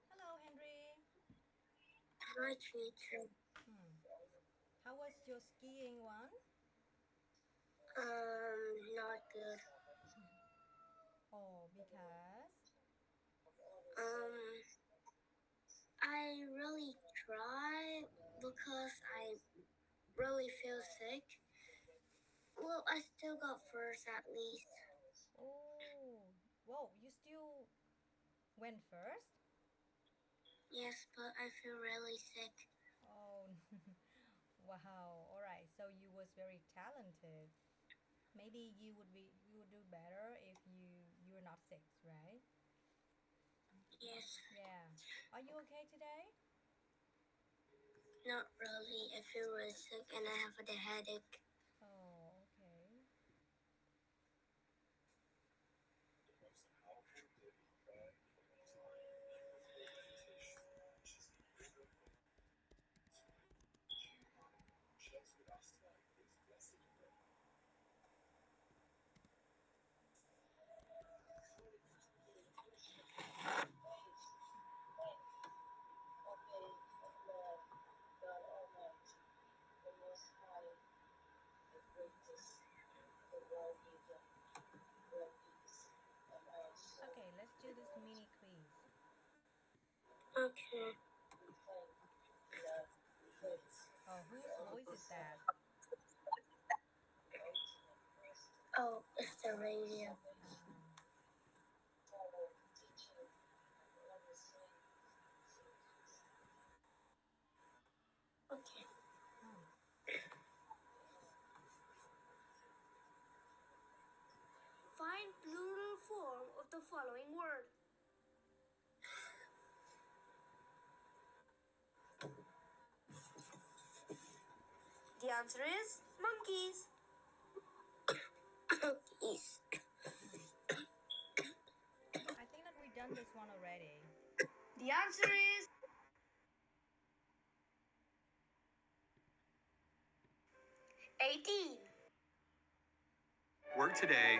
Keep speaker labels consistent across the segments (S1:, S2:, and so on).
S1: Hello, Henry.
S2: Hi, teacher.
S1: How was your skiing one?
S2: Not good.
S1: Oh, because.
S2: Um, I really try because I really feel sick. Well, I still got first at least.
S1: Oh, whoa, you still went first?
S2: Yes, but I feel really sick.
S1: Oh, wow. All right. So you was very talented. Maybe you would do better if you were not sick, right?
S2: Yes,
S1: Yeah. Are you okay today?
S2: not really. I feel really sick and I have a headache.
S1: Oh, okay. Okay, let's do this mini quiz.
S2: Okay.
S1: Oh, whose voice is that?
S2: Oh, it's the radio.
S1: Um,
S2: Okay.
S1: hmm.
S2: Find plural form of the following word. The answer is monkeys. Monkeys.
S1: I think that we done this one already.
S2: The answer is 18. Work today.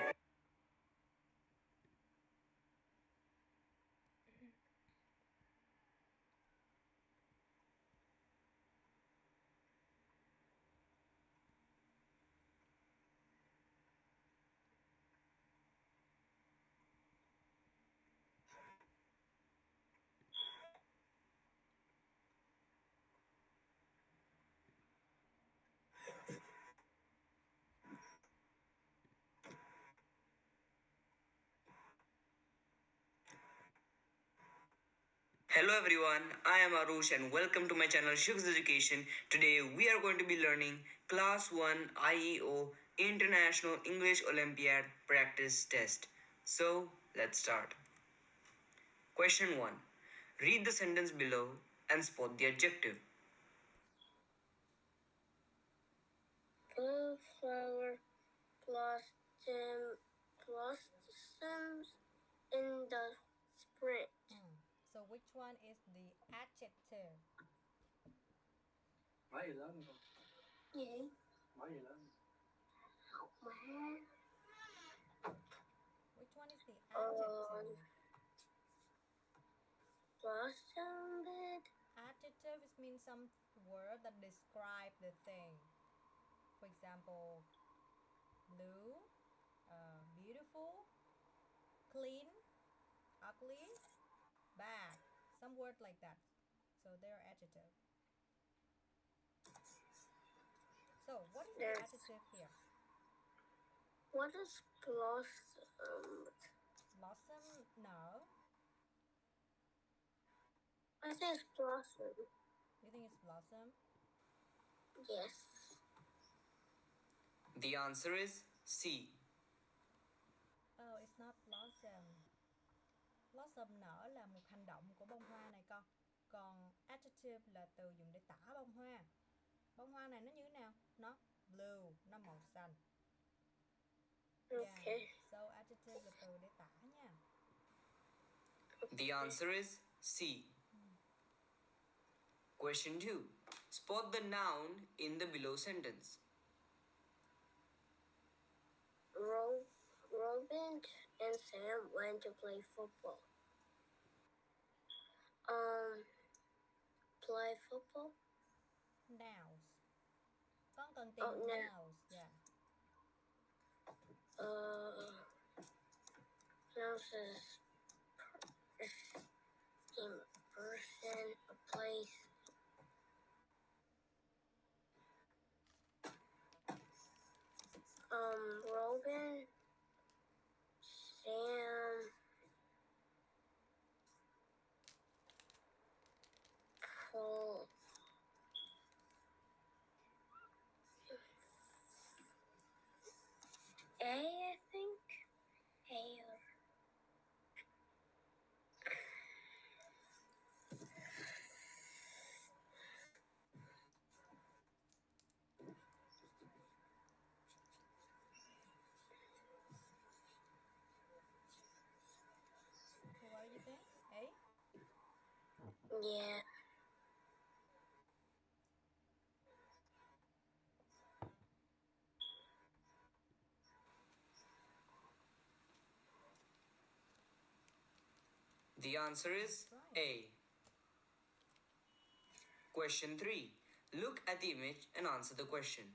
S2: Hello everyone, I am Arush and welcome to my channel Shuk's Education. Today we are going to be learning Class 1 IEO International English Olympiad Practice Test. So let's start. Question 1. Read the sentence below and spot the adjective. Blue flower blossoms in the spring.
S1: So which one is the adjective?
S2: Mấy gì lớn con? Gì? Mấy gì lớn? Học mà.
S1: Which one is the
S2: Ờ,
S1: adjective?
S2: blossomed.
S1: Adjective is means some word that describe the thing. For example, blue, beautiful, clean, ugly, bad. Some word like that. So they're adjective. So what is the
S2: There's
S1: adjective here?
S2: what is blossom?
S1: Blossom? No.
S2: I think it's blossom.
S1: You think it's blossom?
S2: Yes. The answer is C.
S1: Oh, it's not blossom. Blossom nở là một hành động của bông hoa này con. Còn adjective là từ dùng để tả bông hoa. Bông hoa này nó như thế nào? Nó blue, nó màu xanh. Yeah.
S2: Okay.
S1: So adjective là từ để tả nha.
S2: The answer is C. Question 2. Spot the noun in the below sentence.
S3: Robin and Sam went to play football. Play football?
S1: Nouns. Con cần tìm
S3: Oh, no.
S1: nouns. Yeah.
S3: Nouns is in person, a place. Robin, Sam, Paul, I think. A or
S1: So what do you think? A?
S3: yeah.
S2: The answer is
S1: Right.
S2: A. Question 3. Look at the image and answer the question.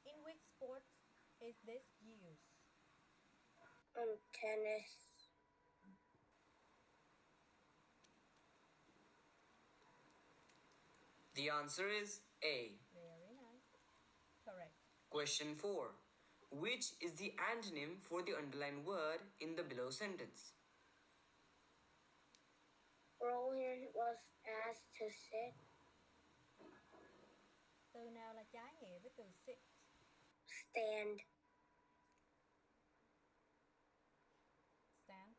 S1: In which sport is this used?
S3: Tennis.
S2: The answer is A.
S1: Very nice. Correct.
S2: Question 4. Which is the antonym for the underlined word in the below sentence?
S3: Rowan was asked to sit.
S1: Từ nào là trái nghĩa với từ sit?
S3: Stand.
S1: Stand.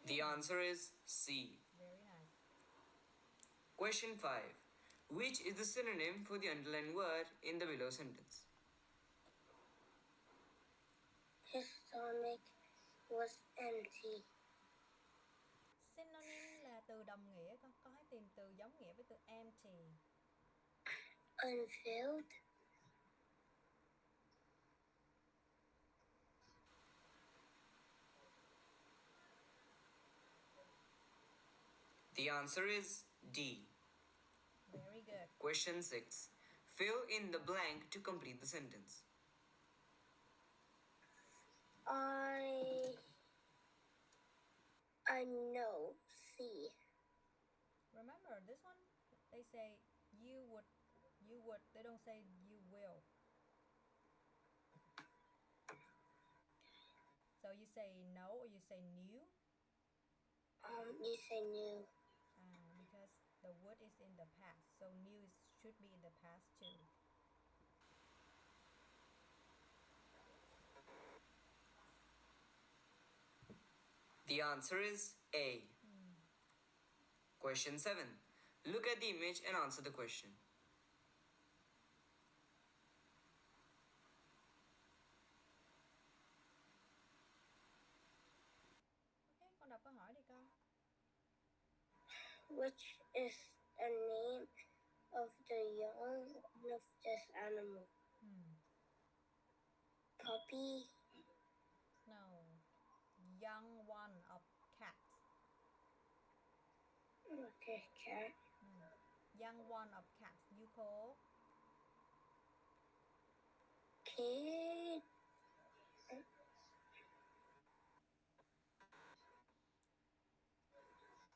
S2: The answer is C.
S1: Very nice.
S2: Question 5. Which is the synonym for the underlined word in the below sentence?
S3: His stomach was empty.
S1: Synonym là từ đồng nghĩa. Con hãy tìm từ giống nghĩa với từ empty.
S3: Unfilled.
S2: The answer is D.
S1: Very good.
S2: Question 6. Fill in the blank to complete the sentence.
S3: I know. C.
S1: Remember this one? They say you would. They don't say you will. So you say no or you say new?
S3: You say new.
S1: Because the would is in the past, so new should be in the past too.
S2: The answer is A. Question 7. Look at the image and answer the question.
S1: Okay, con đọc câu hỏi đi con.
S3: Which is the name of the young of this animal? Puppy.
S1: No. Young one of cat.
S3: Okay, cat.
S1: Young one of cat. You call?
S3: Kid.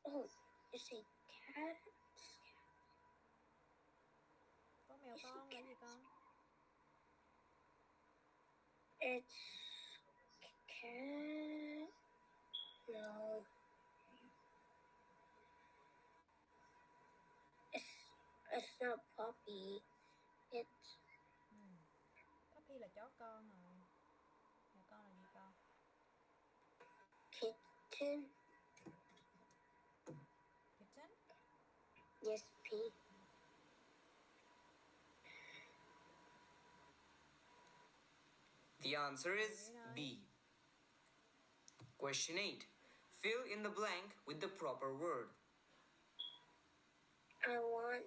S3: Oh, you say cat?
S1: Con mèo con là gì con?
S3: It's cat. No. It's not puppy. It's
S1: Puppy là chó con rồi. Mèo con là gì con?
S3: kitten.
S1: Kitten?
S3: Yes, P.
S2: The answer is
S1: Very nice.
S2: B. Question 8. Fill in the blank with the proper word.
S3: I want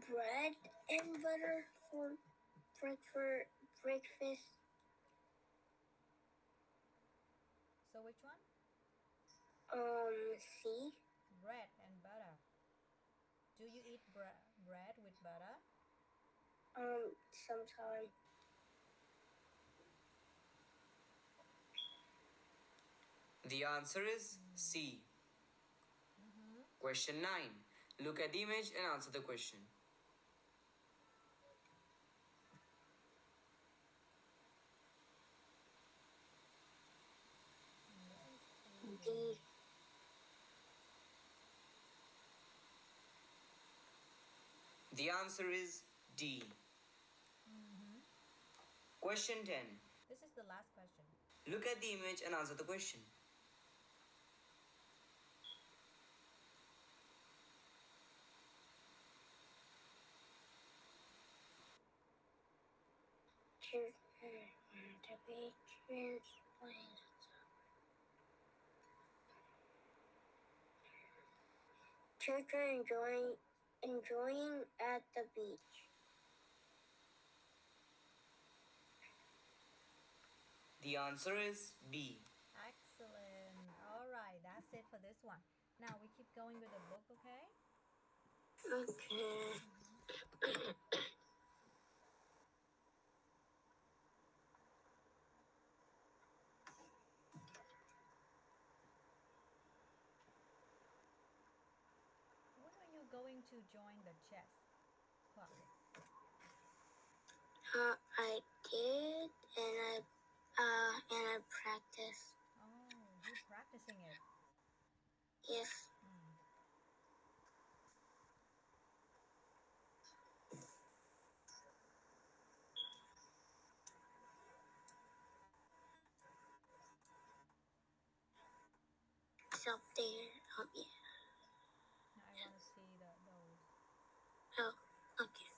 S3: bread and butter for breakfast.
S1: So which one?
S3: C.
S1: Bread and butter. Do you eat bread with butter?
S3: Sometime.
S2: The answer is C. Question 9. Look at the image and answer the question.
S3: D.
S2: The answer is D. Question 10.
S1: This is the last question.
S2: Look at the image and answer the question.
S3: Children enjoying at the beach.
S2: The answer is B.
S1: Excellent. All right, that's it for this one. Now we keep going with the book, okay?
S3: Okay.
S1: When are you going to join the chess club?
S3: I did, and I practiced.
S1: Oh, you're practicing it.
S3: Yes. It's up there. Yeah.
S1: Now I want to see those.
S3: Oh, okay.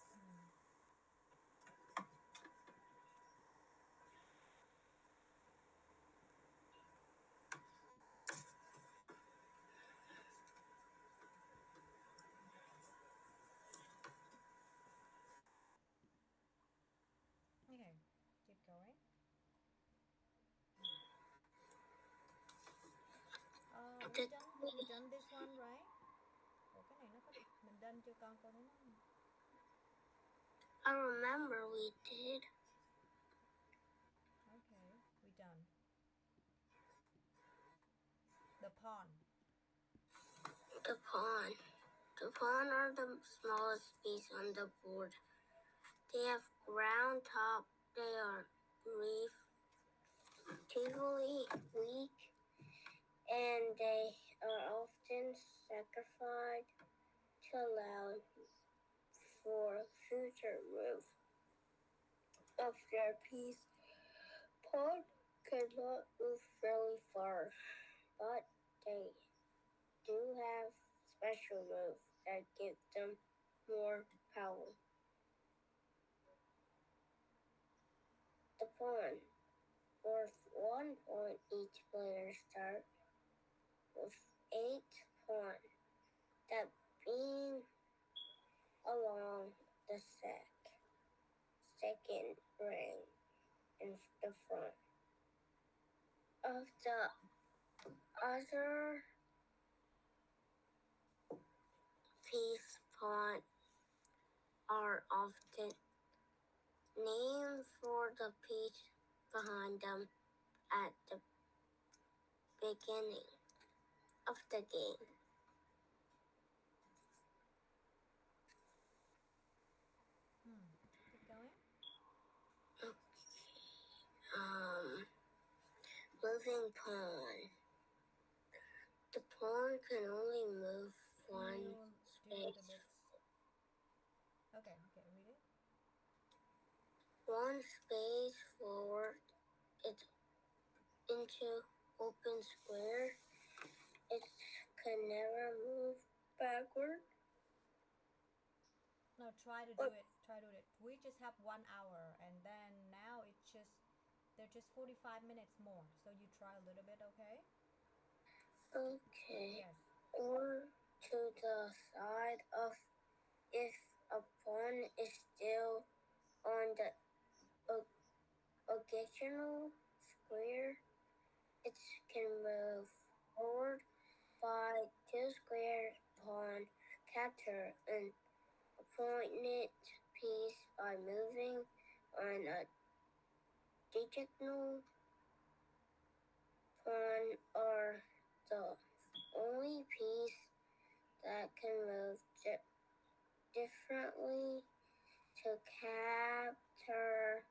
S1: Okay, keep going. We done this one right? Ủa cái này nó có mình done chưa con? Con thấy nó
S3: I remember we did.
S1: okay, we done. The pawn.
S3: The pawn. The pawn are the smallest piece on the board. They have ground top. They are relatively weak, and they are often sacrificed to allow for future move of their piece. Pawn cannot move very far, but they do have special moves that give them more power. The pawn. Worth 1 point, each player start with 8 pawns that being along the second ring in the front of the other piece. Pawn are often named for the piece behind them at the beginning of the game.
S1: Keep going.
S3: Moving pawn. The pawn can only move one
S1: You do
S3: space.
S1: the bits. Okay, read it.
S3: One space forward. It's into open square. It can never move backward.
S1: No, try to do it. Try to do it. We just have 1 hour, and then now they're just 45 minutes more. So you try a little bit, okay?
S3: Okay.
S1: Yes.
S3: Or to the side of if a pawn is still on the original square, it can move forward by 2 squares upon capture an opponent piece by moving on a diagonal pawn or the only piece that can move differently to capture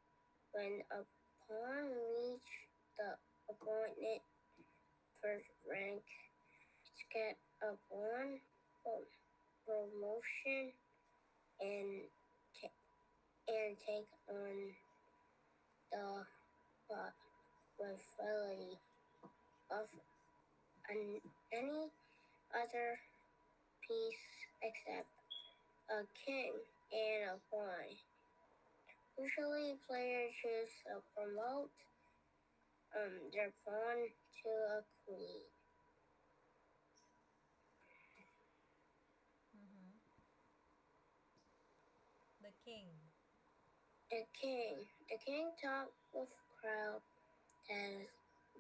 S3: when a pawn reaches the opponent first rank. It's get a pawn promotion and take on the possibility of any other piece except a king and a pawn. Usually, players choose to promote their pawn to a queen.
S1: Mm-hmm. The king.
S3: The king top of crowd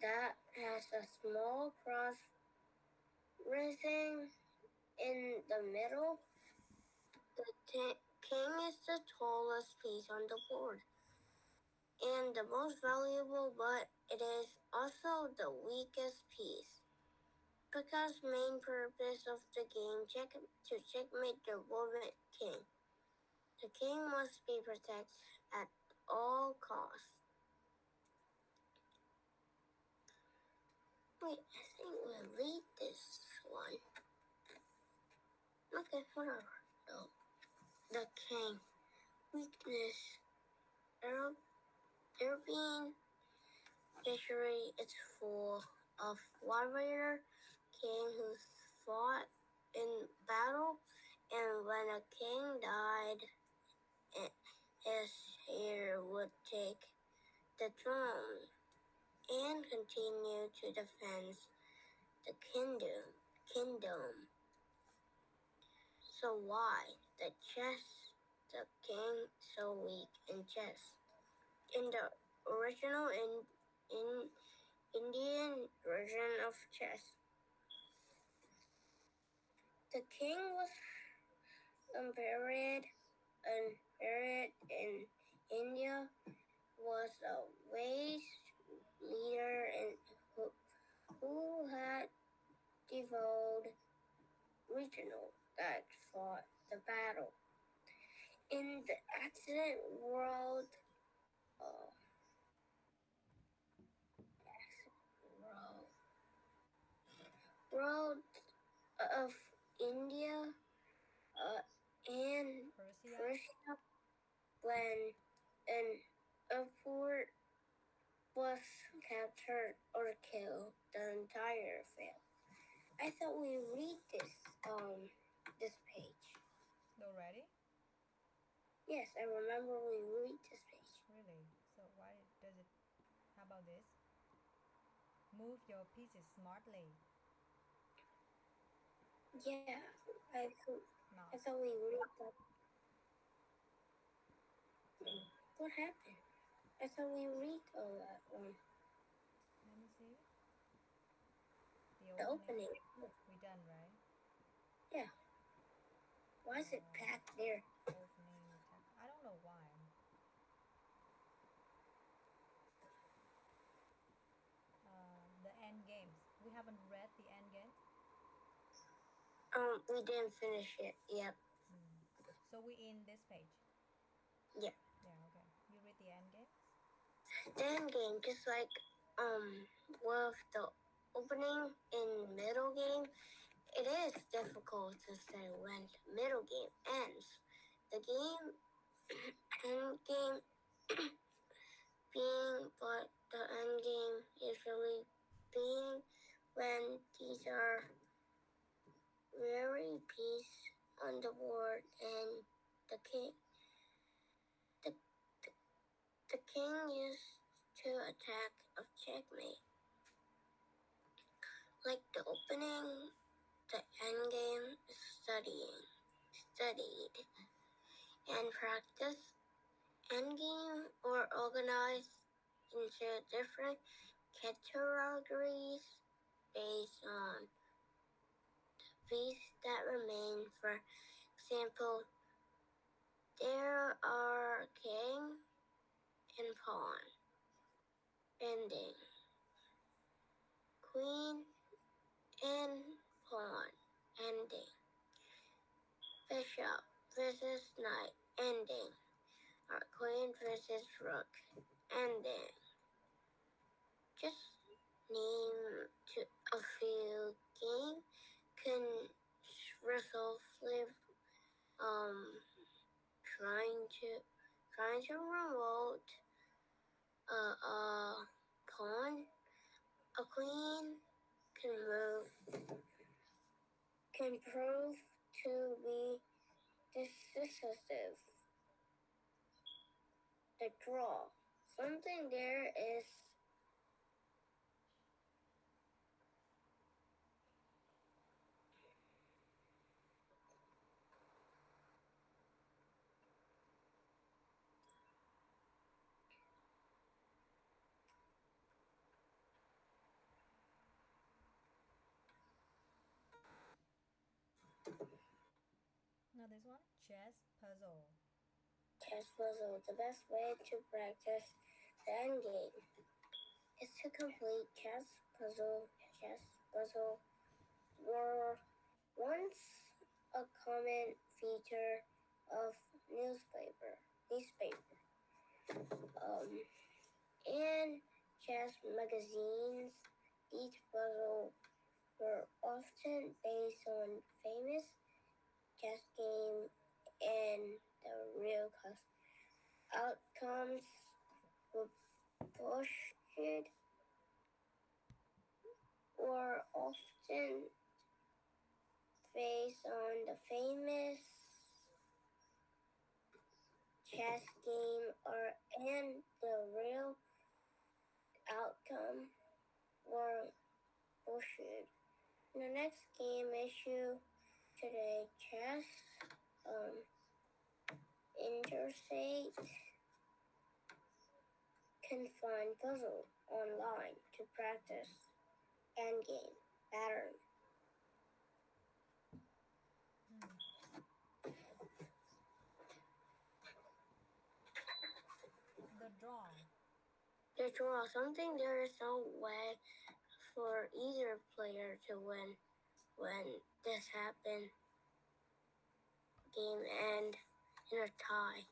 S3: that has a small cross rising in the middle. The king is the tallest piece on the board and the most valuable, but it is also the weakest piece. Because main purpose of the game to checkmate the woman king. The king must be protected at all costs. Wait, I think we'll read this one. Okay, whatever. No. The king. Weakness. European history is full of warrior king who fought in battle, and when a king died, his heir would take the throne and continue to defend the kingdom. So why the king so weak in chess? In the original Indian version of chess, the king was buried in India, was a wise leader and who had devoted regional that fought the battle. In the accident uh, world of India and
S1: Persia.
S3: Persia, when an airport was captured or killed, the entire failed. I thought we read this page.
S1: Already?
S3: Yes, I remember we read this page.
S1: Really? So why does it? How about this? Move your pieces smartly.
S3: Yeah, I
S1: No.
S3: thought we read that. What happened? I thought we read all that one.
S1: Let me see.
S3: The opening.
S1: We done, right?
S3: Yeah. Why is it packed there?
S1: Opening text. I don't know why. The end games. We haven't read the end games.
S3: We didn't finish it yet.
S1: So we in this page.
S3: Yeah.
S1: Yeah. Okay. You read the end games.
S3: The end game, just like with the opening and middle game, it is difficult to say when the middle game ends. The game end game being, but the end game usually being when these are king. The king used to attack of checkmate. Like the opening, the endgame is studied, and practice. Endgame or organized into different categories based on pieces that remain. For example, there are king and pawn, ending, queen and pawn, ending, bishop versus knight, ending, or queen versus rook, ending. Just name to a few game can resolve trying to remote a pawn. A queen can prove to be decisive. The draw. Something there is
S1: Now this one, chess puzzle.
S3: chess puzzle. The best way to practice the endgame is to complete chess puzzle. Chess puzzle were once a common feature of newspaper. And chess magazines. Each puzzle were often based on famous chess game and the real outcomes were bullshit or often based on the famous chess game and the real outcome were bullshit. The next game issue today, chess interstate can find puzzle online to practice endgame pattern.
S1: The draw.
S3: The draw. Something there is no way for either player to win when this happens. Game end in a tie.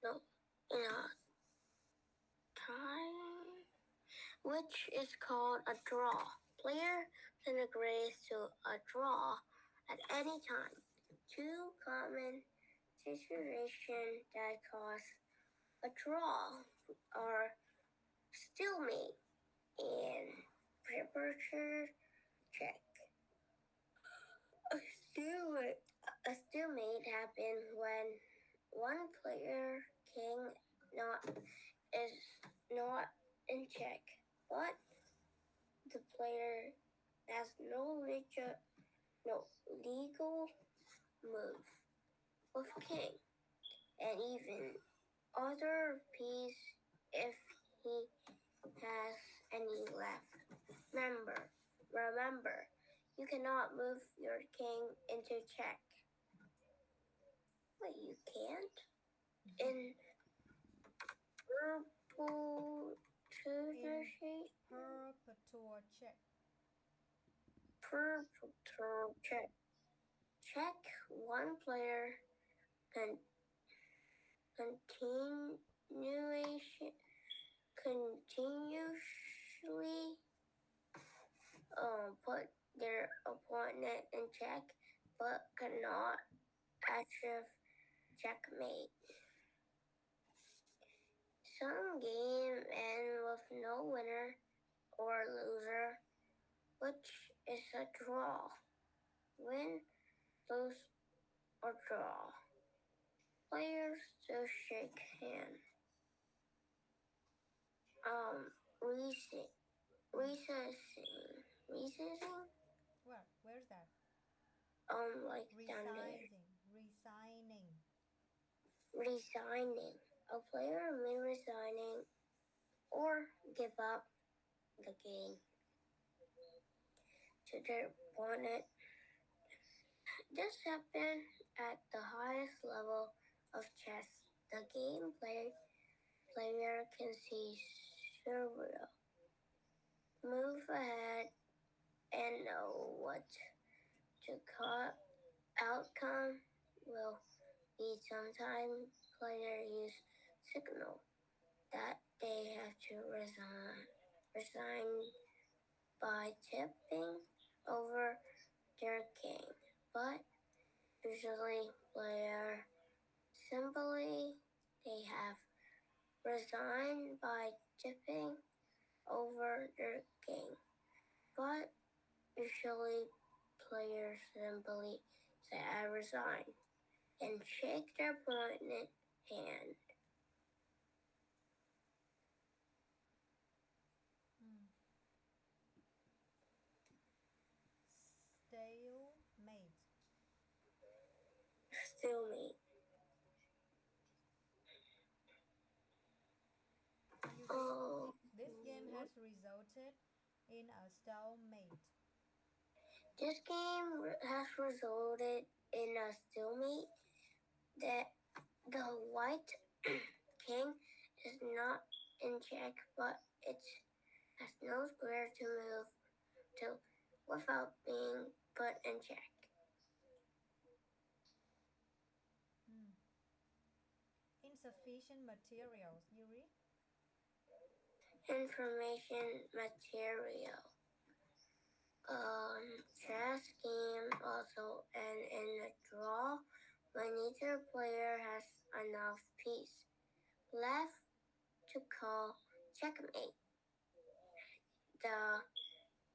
S3: No, in a tie, which is called a draw. Player can agree to a draw at any time. Two common situations that cause a draw are stalemate and premature check. A stalemate happens when one player king is not in check, but the player has no legal move with king, and even other piece if he has any left. Remember, you cannot move your king into check. But you can't? In
S1: Perpetual check.
S3: Perpetual check. Check one player continuously put their opponent in check, but cannot achieve checkmate. Some game end with no winner or loser, which is a draw. win, lose, or draw. Players to shake hands. Recessing.
S1: Where's that?
S3: Like down there.
S1: Resigning.
S3: A player may resigning or give up the game to their opponent. This happens at the highest level of chess. The game player can see several move ahead and know what the outcome will be. Sometimes players use signal that they have to resign by tipping over their king, but usually player simply they have resigned by tipping over their king, but usually players simply say I resign and shake their opponent's hand.
S1: Stalemate.
S3: Stalemate. Oh,
S1: This game has resulted in a stalemate.
S3: This game has resulted in a stalemate that the white king is not in check, but it has no square to move to without being put in check.
S1: Insufficient materials, Yuri.
S3: Information material. Chess game also end in a draw when neither player has enough piece left to call checkmate. The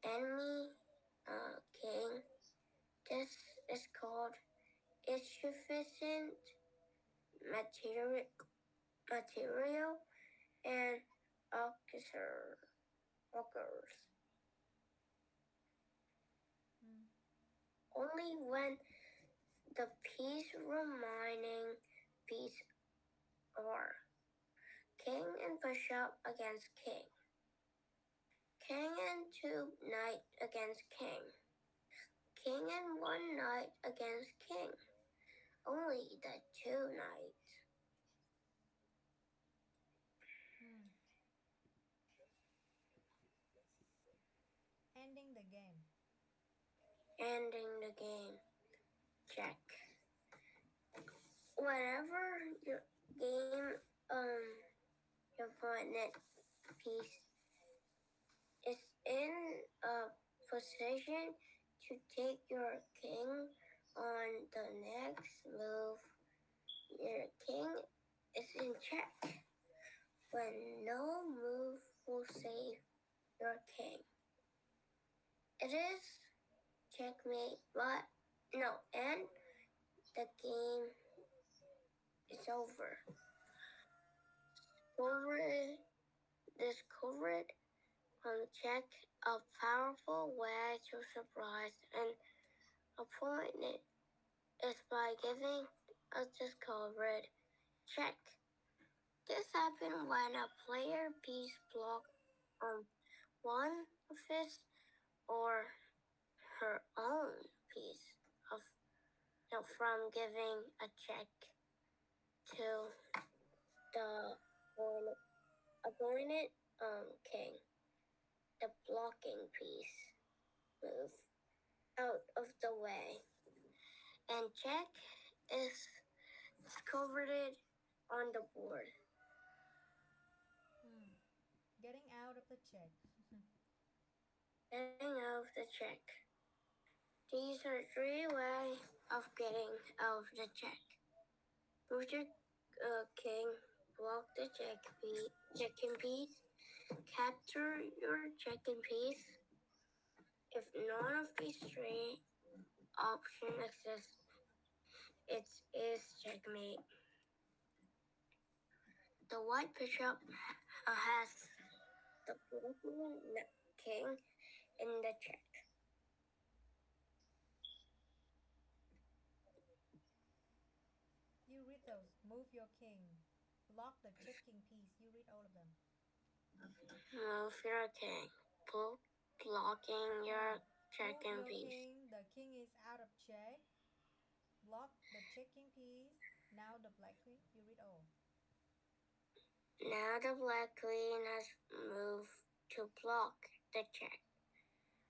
S3: enemy king, this is called insufficient material and occurs only when the piece remaining piece are king and bishop against king, king and two knight against king, king and one knight against king, only the two knights.
S1: Ending the game.
S3: Ending the game. Check. Whenever your game, your opponent piece is in a position to take your king on the next move, your king is in check. When no move will save your king, it is checkmate, but no, and the game is over. Discovered check a powerful way to surprise an opponent is by giving a discovered check. This happens when a player piece blocks one of his or her own piece from giving a check to the opponent king. The blocking piece move out of the way, and check is discovered on the board.
S1: Getting out of the check.
S3: Getting out of the check. These are three ways of getting out of the check. Move your king, block the checking piece, capture your checking piece. If none of these three option exists. It is checkmate. The white bishop has the Philippine king in the check.
S1: You read those. Move your king. Block the checking piece. You read all of them.
S3: Move your king. Blocking your checking
S1: Move your
S3: piece.
S1: king. The king is out of check. Block the checking piece. Now the black queen. You read all.
S3: Now the black queen has moved to block the check.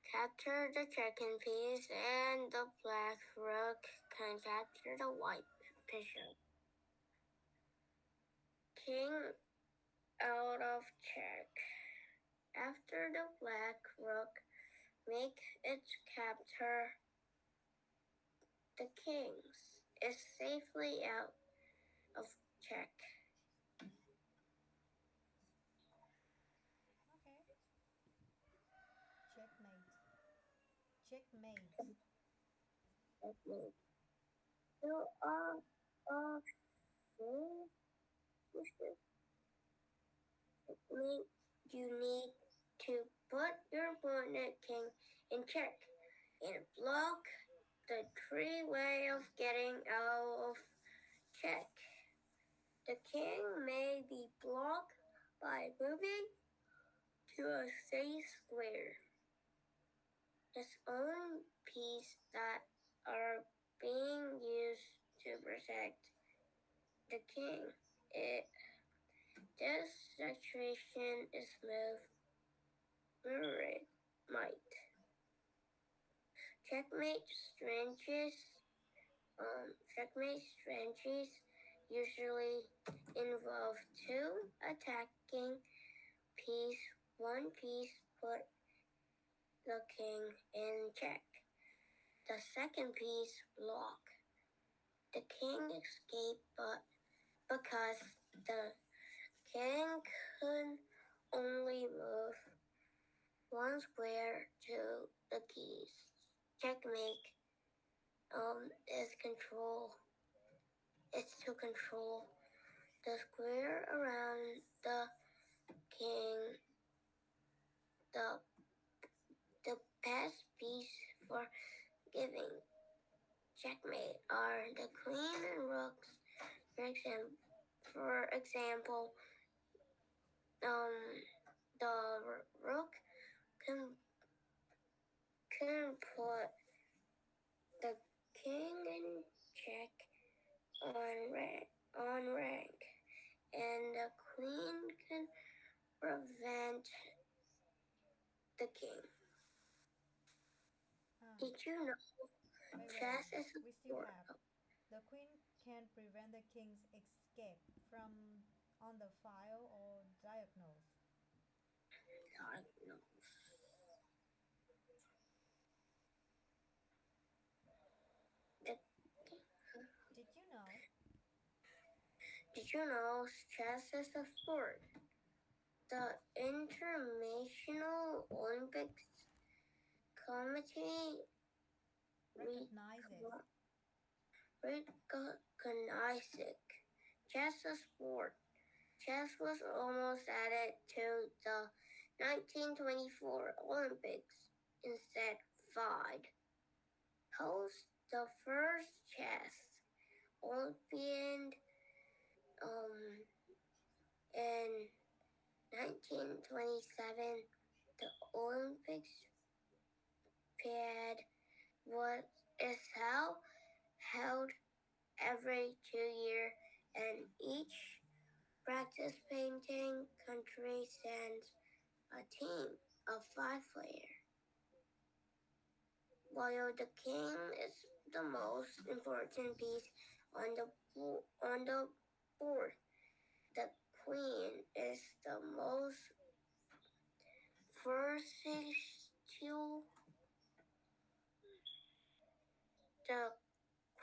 S3: Capture the checking piece and the black rook can capture the white bishop. King out of check. After the black rook make its capture, the king is safely out of check.
S1: Okay. Checkmate. Checkmate.
S3: Checkmate. So, checkmate, you need to put your opponent king in check and block the tree way of getting out of check. The king may be blocked by moving to a safe square. Its own piece that are being used to protect the king. This situation is mirrored might. Checkmate strategies usually involve two attacking piece. One piece put the king in check. The second piece block. The king escaped, but because the king could only move one square to the keys. Checkmate is to control the square around the king. The best piece for giving checkmate are the queen and rooks. For example, the rook can put the king in check on rank, and the queen can prevent the king. Did you know chess is a
S1: We still
S3: sport?
S1: have. The queen can prevent the king's escape from on the file or diagonals. Did you know?
S3: Did you know chess is a sport? The International Olympics Committee
S1: Recognizes.
S3: recognizes chess a sport. Chess was almost added to the 1924 Olympics instead FIDE. Host the first chess Olympiad in 1927. The Olympics is held every 2 years, and each participating country sends a team of 5 players. While the king is the most important piece on the board, the queen is the most versatile. The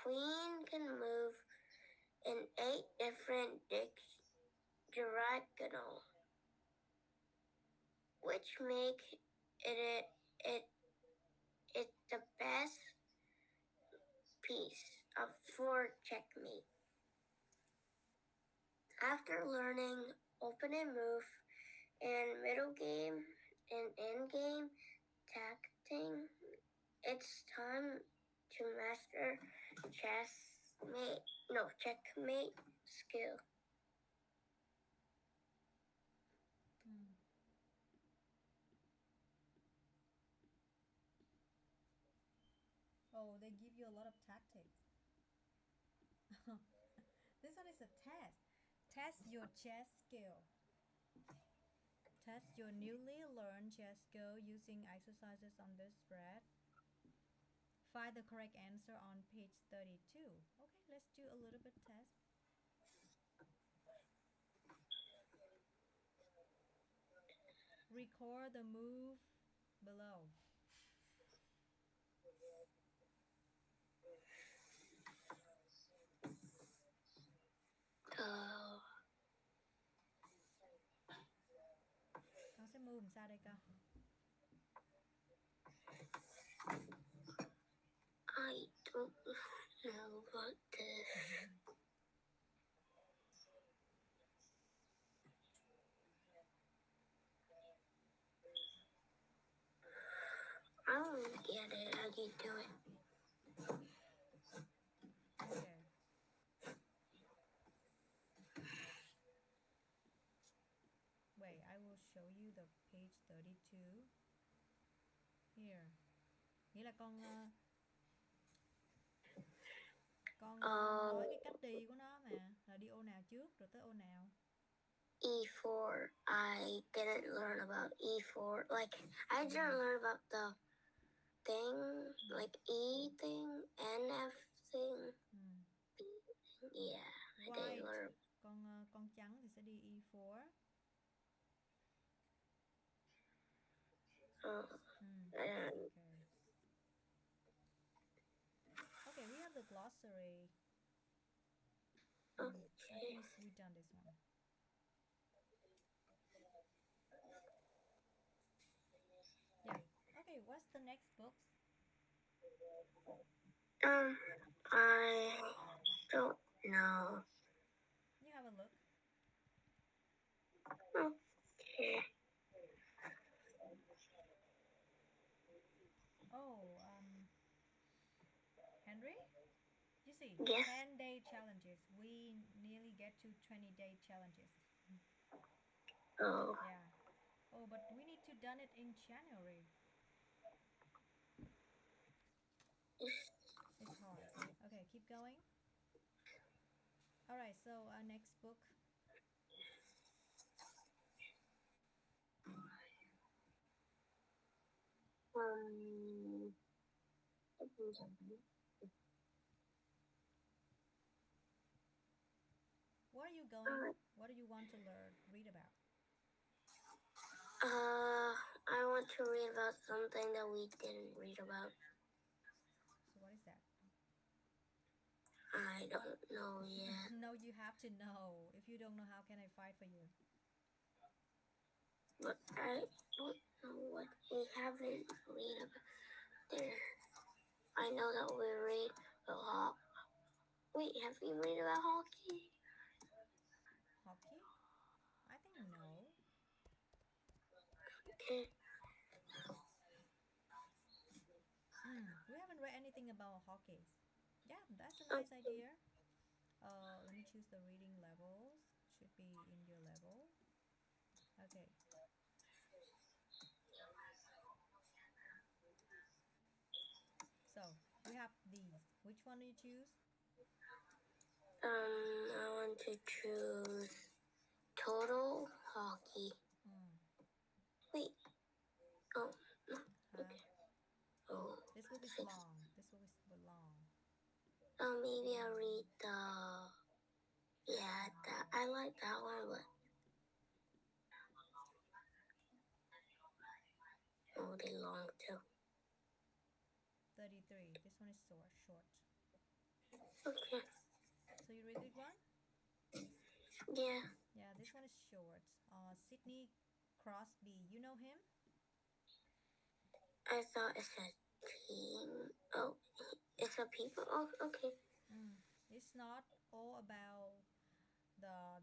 S3: queen can move in 8 different diagonals, which make it the best infinite move, and middle game and end game tacting. It's time to master checkmate skill.
S1: Hmm. Oh, they give you a lot of tactics. This one is a test. Test your chess skill. Test your newly learned chess skill using exercises on this spread. Find the correct answer on page 32. Okay, let's do a little bit test. Record the move below. Con sẽ move làm sao đây con?
S3: I don't know about this. I don't get it. How do you do it?
S1: Okay. Wait, I will show you the page 32. Here. Nghĩa là con nói cái cách đi của nó mà, là đi ô nào trước rồi tới ô nào.
S3: E4. I didn't learn about E4. Like, I didn't learn about the thing, like E thing, NF thing. Yeah, I didn't learn.
S1: Con trắng thì sẽ đi E4. Okay. Okay, we have the glossary.
S3: Okay.
S1: We done this one. Yeah. Okay, what's the next book?
S3: I don't know.
S1: You have a look.
S3: Okay.
S1: Oh, Henry? You see,
S3: Yes.
S1: 10-day challenges. We nearly get to 20-day challenges.
S3: Oh.
S1: Yeah. Oh, but we need to done it in January. It's hard. Okay, keep going. All right, so our next book. Where are you going? What do you want to learn, read about?
S3: I want to read about something that we didn't read about.
S1: So what is that?
S3: I don't know yet.
S1: No, you have to know. If you don't know, how can I fight for you?
S3: But I don't know what we haven't read about there. I know that we read about Wait, have we read about hockey?
S1: Hockey? I think no.
S3: Okay.
S1: We haven't read anything about hockey. Yeah, that's a nice idea. Let me choose the reading levels. Should be in your level. Okay. So we have these. Which one do you choose?
S3: I want to choose total hockey. Wait. Oh. Okay. Oh.
S1: This book is long. This book is long.
S3: Oh, maybe I'll read I like that one, but really long too.
S1: 33. This one is short.
S3: Okay.
S1: So you read it one?
S3: Yeah.
S1: Yeah, this one is short. Sidney Crosby. You know him?
S3: I thought it said team. Oh, it's a people. Oh, okay.
S1: It's not all about the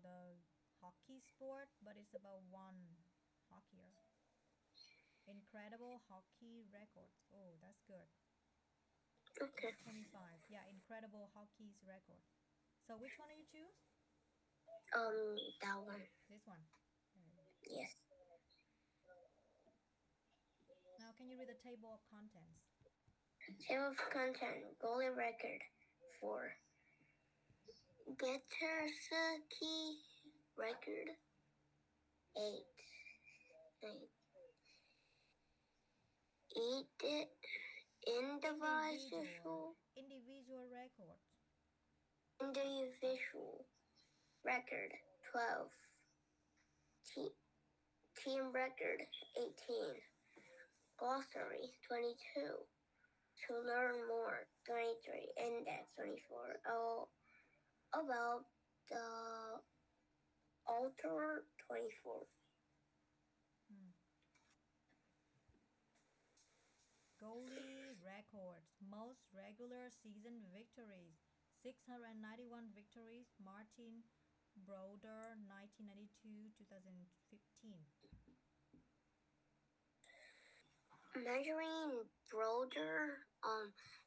S1: hockey. hockey sport, but it's about one hockeyer. Incredible hockey records. Oh, that's good.
S3: Okay.
S1: 25. Yeah, incredible hockey's record. So which one do you choose?
S3: That one.
S1: This one.
S3: Yes.
S1: Now, can you read the table of contents?
S3: Table of content. Goalie record 4. Gettersuki record 8. 8.
S1: Individual record.
S3: Individual record 12. Team record 18. Glossary 22. To learn more 23. Index 24. Oh, about the author 24.
S1: Goalie records. Most regular season victories. 691 victories. Martin Brodeur, 1992-2015.
S3: Measuring Brodeur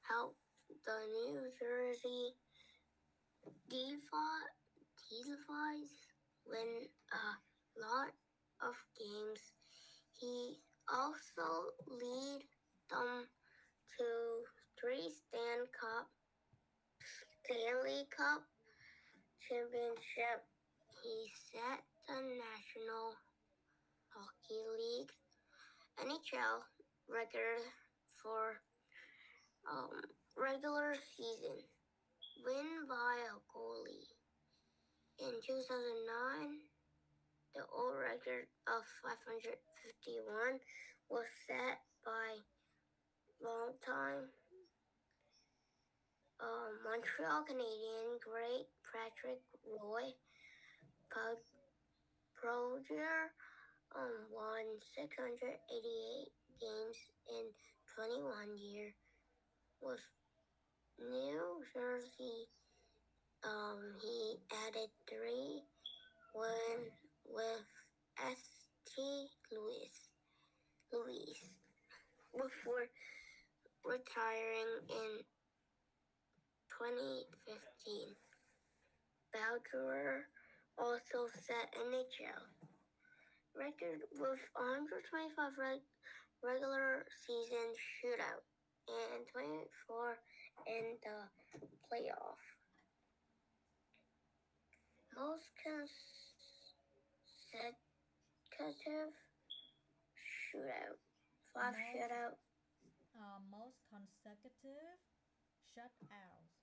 S3: helped the New Jersey Devils win a lot of games. He also led them to 3 Stanley Cup championship. He set the National Hockey League NHL record for regular season win by a goalie. In 2009, the old record of 551 was set by longtime Montreal Canadian great Patrick Roy. Brodeur won 688 games in 21 years with New Jersey. He added 3 wins with St. Louis before retiring in 2015. Brodeur also set NHL record with 125 regular season shootout and 24 in the playoff. Most consecutive shootout. 5 shootout.
S1: Most consecutive shutouts.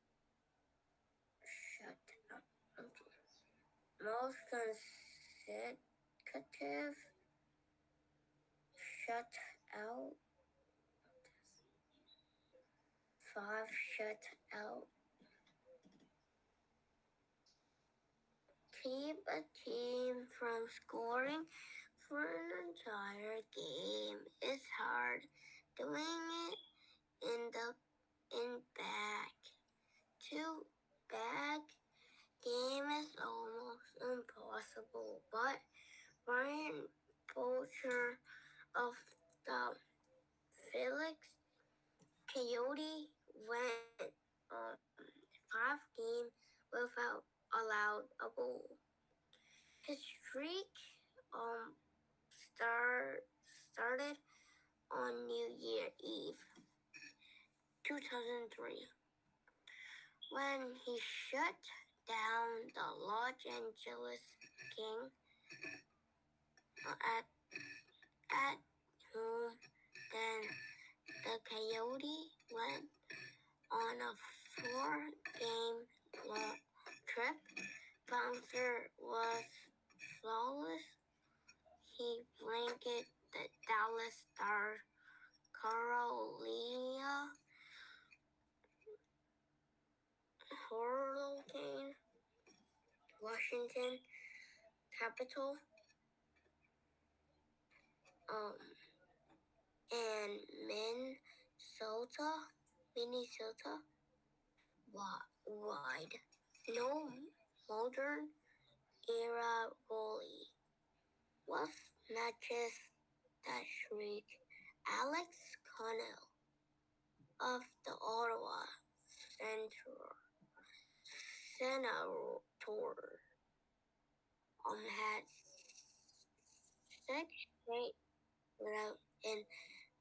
S3: Most consecutive shutout. 5 shutout. Keep a team from scoring for an entire game is hard. Doing it in back game is almost impossible. But Brian Boucher of the Felix Coyote went 5 games without allowed a goal. His streak started on New Year Eve 2003 when he shut down the Los Angeles Kings at home. Then the Coyote went on a 4-game trip. Bouncer was flawless. He blanked the Dallas Stars, Carolina Hurricane, Washington Capital, and Minnesota wide. No modern era goalie Wolf matches that shriek. Alex Connell of the Ottawa Senator had 6 straight without in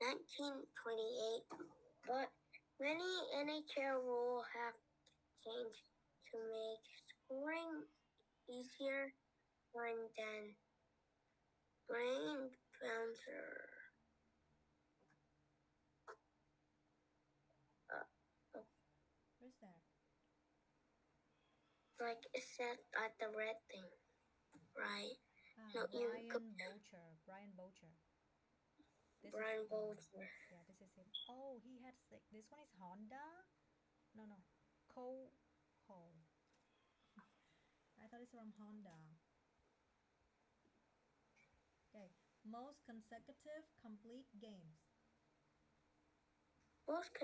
S3: 1928, but many NHL rules have changed to make scoring easier than brain bouncer.
S1: Where's that?
S3: Like it said at the red thing, right? No,
S1: Brian Boucher. This
S3: Brian
S1: is
S3: Bolger.
S1: Yeah, this is him. Oh, he had 6. This one is Honda. No, Cole Hall. I thought it's from Honda. Okay, most consecutive complete games.
S3: Most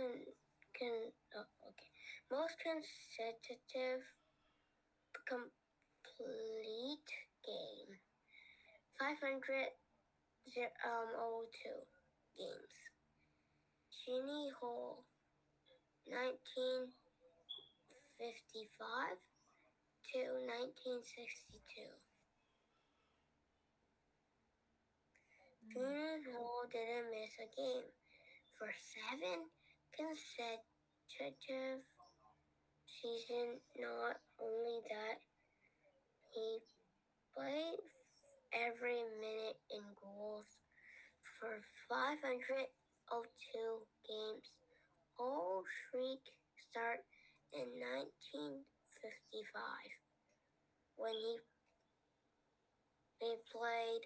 S3: most consecutive complete game. 502 games. Ginny Hall, 1955 to 1962. Goonan Hall didn't miss a game for 7 consecutive seasons. Not only that, he played every minute in goals for 502 games. Whole streak start in 1955 when he played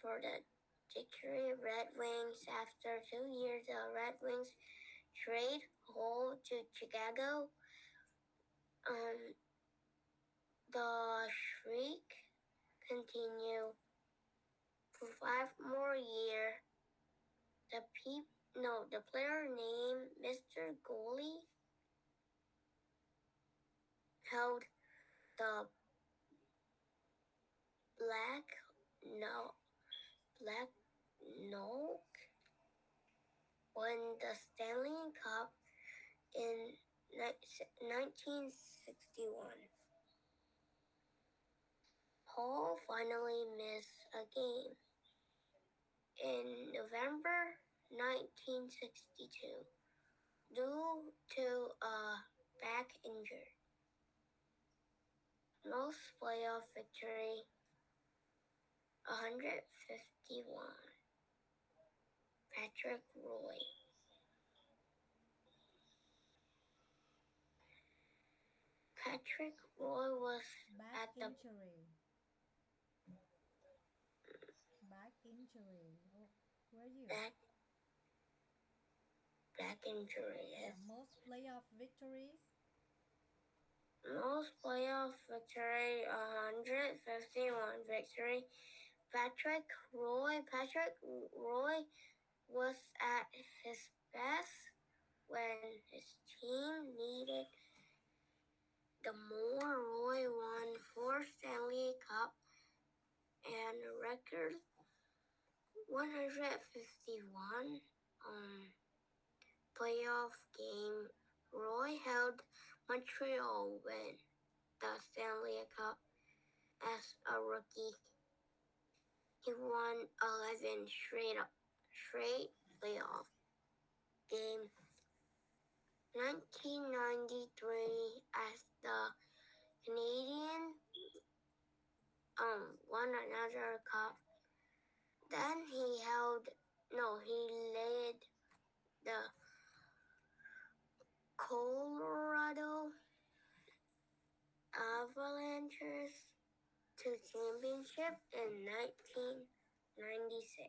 S3: for the Detroit Red Wings. After 2 years, the Red Wings trade Hall to Chicago. The streak continued for 5 more years. The player named Mr. Goalie held the Black Knock won the Stanley Cup in 1961. Hall finally missed a game in November 1962 due to a back injury. Most playoff victory 151. Patrick Roy. Patrick Roy was
S1: Back
S3: at the
S1: injury. Back injury. Oh, where are you?
S3: back injury.
S1: Yeah, most playoff victories.
S3: Most playoff victory 151 victory. Patrick Roy was at his best when his team needed the more. Roy won 4 Stanley Cup and a record 151 playoff game. Roy helped Montreal win the Stanley Cup as a rookie. He won 11 straight playoff games. 1993 as the Canadian won another cup. Then he led the Colorado Avalanches to championship in 1996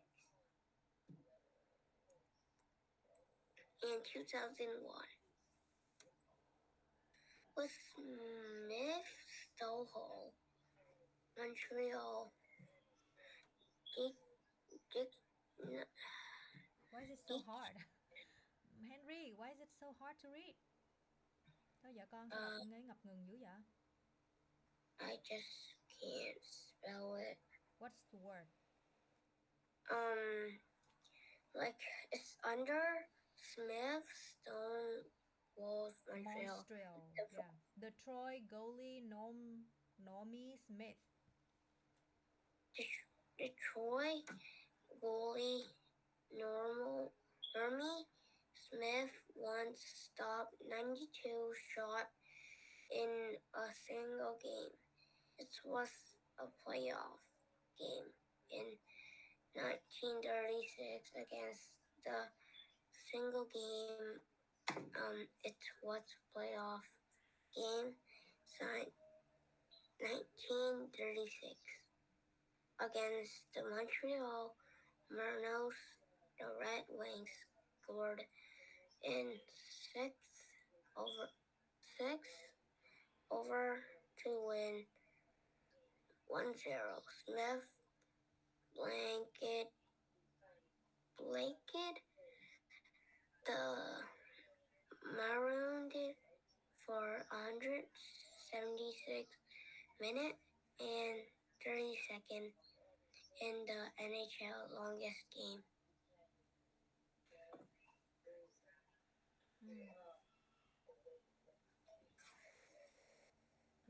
S3: and 2001. With Smith Stoughall, Montreal.
S1: Why is it so hard? Henry, why is it so hard to read? Sao dạ con? Sao đọc nghe ngập ngừng dữ vậy?
S3: I just can't spell it.
S1: What's the word? word?
S3: Like it's under Smith, Stone, Wolves, Montreal.
S1: Montreal. Yeah. The Troy goalie Normie Smith.
S3: Detroit goalie Normie Smith once stopped 92 shot in a single game. It was a playoff game in 1936 against the single game. It was playoff game signed 1936 against the Montreal Mariners. The Red Wings scored in over six over to win 1-0. Smith blanket the Marooned for 176 minutes and 30 seconds in the NHL longest game.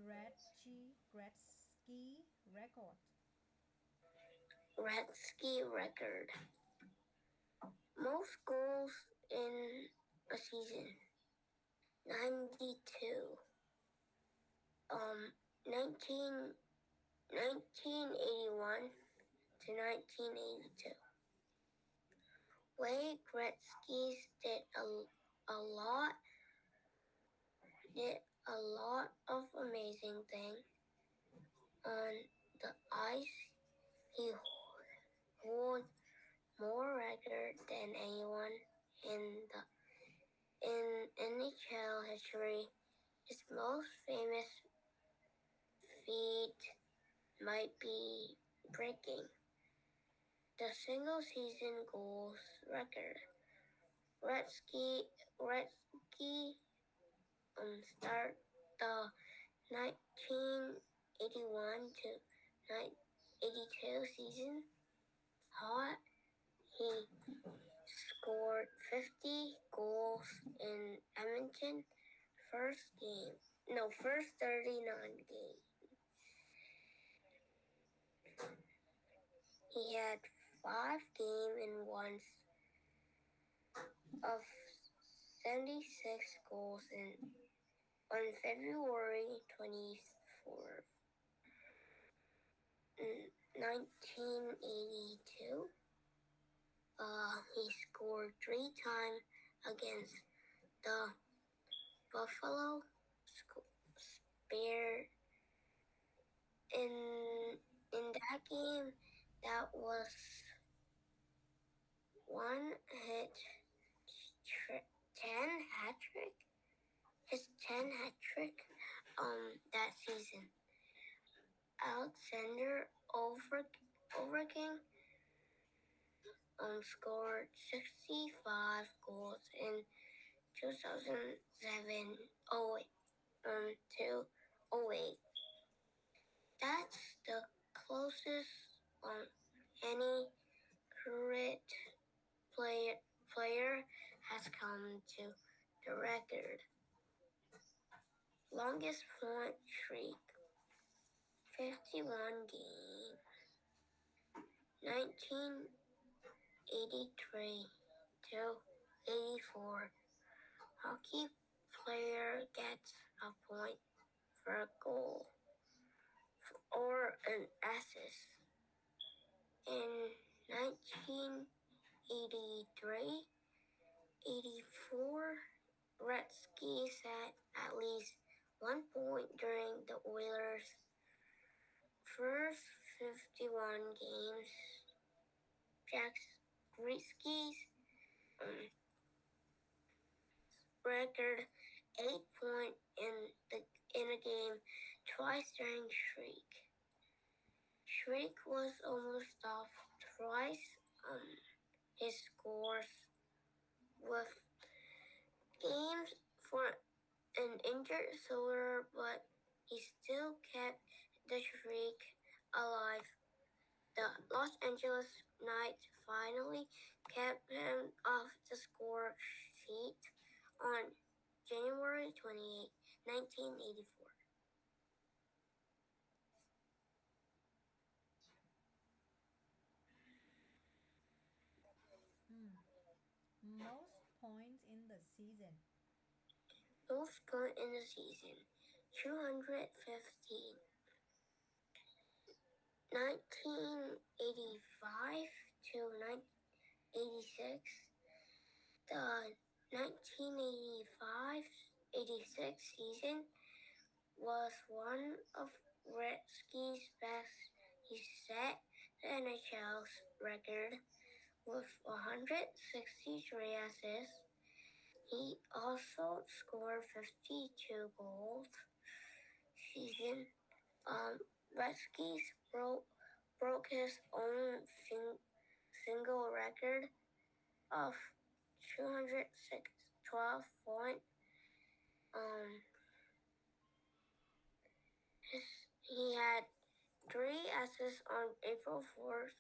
S1: Gretzky record.
S3: Gretzky record. Most goals in a season. 92. 1981 to 1982. Wayne Gretzky did a lot of amazing things on the ice. He holds more records than anyone in NHL history. His most famous feat might be breaking the single season goals record. Gretzky start the 1981 to 1982 season hot. He scored 50 goals in Edmonton first 39 games. He had 5 games and once of 76 goals on February 24th, 1982. He scored 3 times against the Buffalo Spear. In that game, that was one hit 10 hat trick. His 10 hat trick that season. Alexander Ovechkin scored 65 goals in 2007 to 08. That's the closest any current player has come to the record. Longest point streak, 51 games, 1983 to 84. Hockey player gets a point for a goal or an assist. In 1983, 84, Gretzky set at least 1 point during the Oilers' first 51 games. Jack Gretzky's record 8 points in a game twice during streak. Streak was almost off twice. His scores with games for an injured shoulder, but he still kept the streak alive. the Los Angeles Knights finally kept him off the score sheet on January 28, 1984.
S1: Most points in the season.
S3: Most points in the season, 215. 1985 to 1986, the 1985-86 season was one of Gretzky's best. He set the NHL's record with 163 assists. He also scored 52 goals season. Gretzky broke his own single record of 212 points. He had 3 assists on April 4th,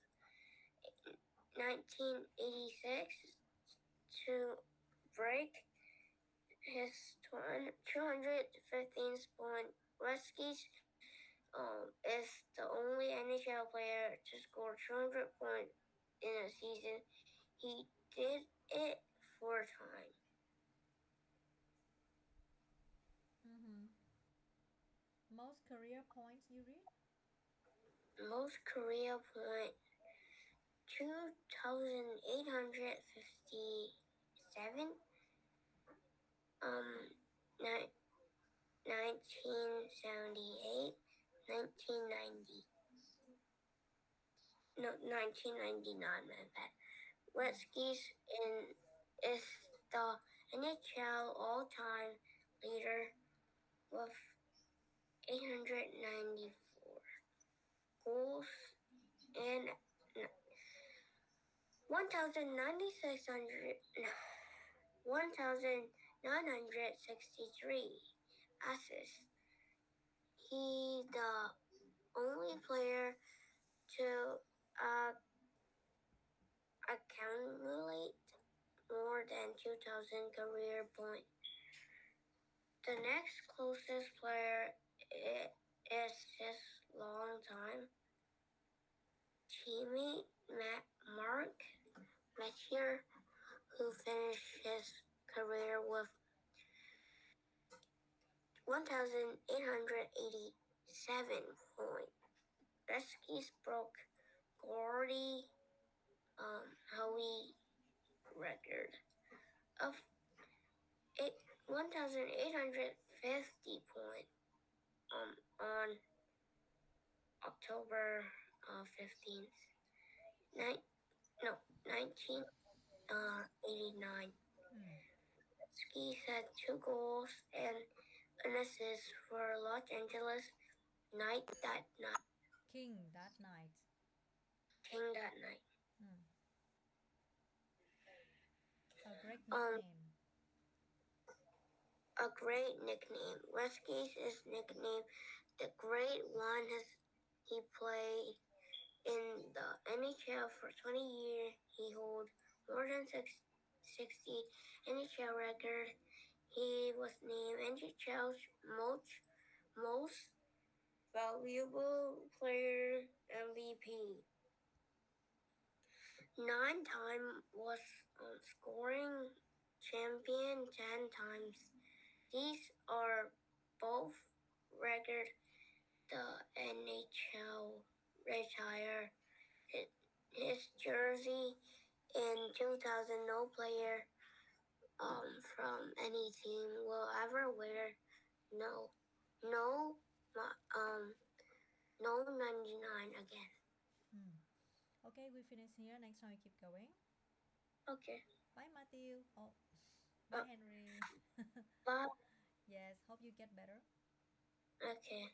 S3: 1986 to break his 215th point. Gretzky's is the only NHL player to score 200 points in a season. He did it 4 times.
S1: Most career points you read?
S3: Most career points, 2,857. 1978, 1990. No, 1999, my bad. Gretzky's is the NHL all-time leader with 894 goals and 1,963 assists. He the only player to accumulate more than 2,000 career points. The next closest player is his longtime teammate Mark Messier, who finished his career with 1,887 points. Gretzky's broke Gordie Howe record of 1,850 points on October 15th, 1989. Gretzky had 2 goals and an assist for Los Angeles Knights that night.
S1: King that night. A great nickname.
S3: A great nickname. Gretzky's is nickname the Great One. He played in the NHL for 20 years. He holds more than 60 NHL records. He was named NHL's most valuable player MVP. 9 times was scoring champion 10 times. These are both records the NHL retired his jersey in 2000. No player from any team will ever wear no 99 again.
S1: Okay, we finish here. Next time we keep going.
S3: Okay.
S1: Bye, Matthew. Oh, bye, Henry.
S3: Bye.
S1: Yes, hope you get better.
S3: Okay.